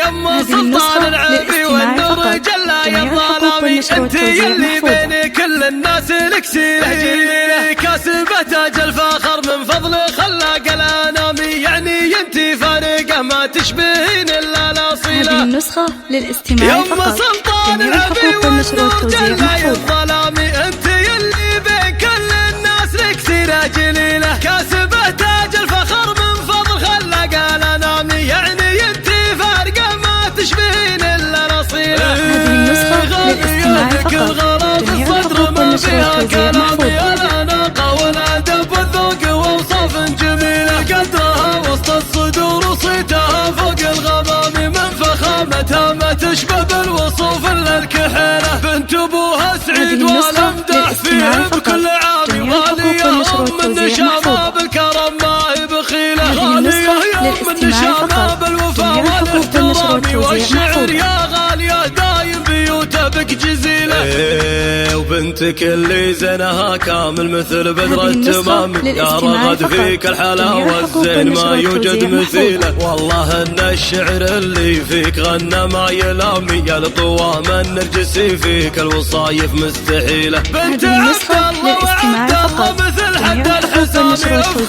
يما سلطان العافي والنور جل يا الظلامي، انت يلي بين كل الناس لك سيرة، كاسبة تاج الفخر من فضله خلاق الانامي، يعني انت فارقه ما تشبهين الا الاصيله. هذه النسخة للاستماع فقط. يما سلطان العافي والنور جل يا الظلامي، انت يلي بين كل الناس لك سيرة جليله، كاسبة تاج الفخر من فضل خلاق الانامي، يعني انت فارقه ما تشبهين الا الاصيله. هذه النسخة للاستماع فقط. جميع الحقوق والنشر والتوزيع محفوظ. الاناقه والادب والذوق واوصاف جميله، قدرها وسط الصدور وصيتها فوق الغمام، من فخامتها ما تشبه بالوصوف الا الكحيله، بنت ابوها سعيد والامدح فيه بكل عام، غاليه ام النشامه بالكرم ما هي بخيله، غاليه يا ام النشامه بالوفا والاحترام والشعر، يا غاليه دايم بيوته بك جزيله. وبنتك اللي زينها كامل مثل بدر التمام، يا رغد فيك الحلاوه الزين ما يوجد مثيله، والله ان الشعر اللي فيك غنى ما يلام، يا الطوام النرجسي فيك الوصايف مستحيله، بنت عبد الله وعبد الله مثل حد الحسام،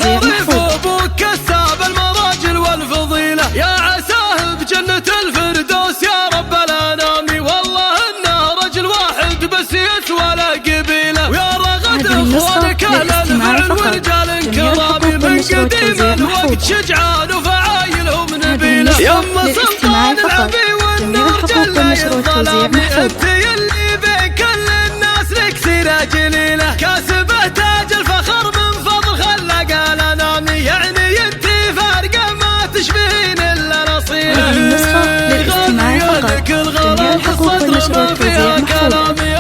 خريف ابوك كساب المراجل والفضيله، يا عساه بجنه الفردوس يا رب الانام، والله انه رجل واحد بس يسوى له قبيله، ويا رغد اخوانك اهل الفعل ورجال كرامي، من قديم الوقت شجعان وفعايلهم نبيله، يما سلطان العافي والنور جل يا الظلامي، انت يلي بين كل الناس لك سيره جليله، كاسبه تاج الفخر من فضل خلاق الانامي، يعني انت فارقه ما تشبهين الا الاصيله. هذه النسخة للاستماع فقط. جميع الحقوق والنشر والتوزيع محفوظ.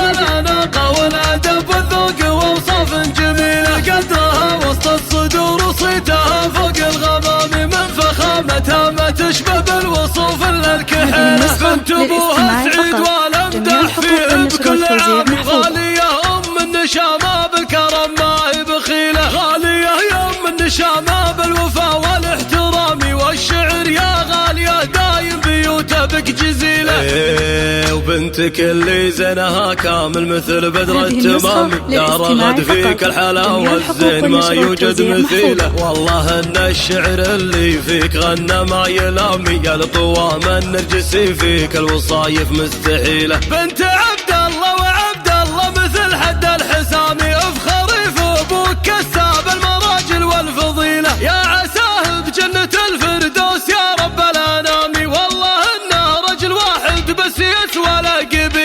الاناقه والادب والذوق واوصاف جميله، قدرها وسط الصدور وصيتها فوق الغمام، من فخامتها ما تشبه بالوصوف الا الكحيله، بنت ابوها سعيد والامدح فيه بكل عام، غاليه ام النشامه بالكرم ما هي بخيله، غاليه يا ام النشامه بالوفا والاحترام والشعر، يا غاليه دايم بيوته بك جزيله. وبنتك اللي زينها كامل مثل بدر التمام، يا رغد فيك الحلاوه الزين ما يوجد مثيله، والله ان الشعر اللي فيك غنى ما يلام، يا الطوام النرجسي فيك الوصايف مستحيله، بنت عبد الله وعبد الله مثل حد الحسامي، خريف ابوك كساب المراجل والفضيله، يا عساه بجنه الفردوس يا رب الانام، والله انه رجل واحد بس يسوى له قبيله.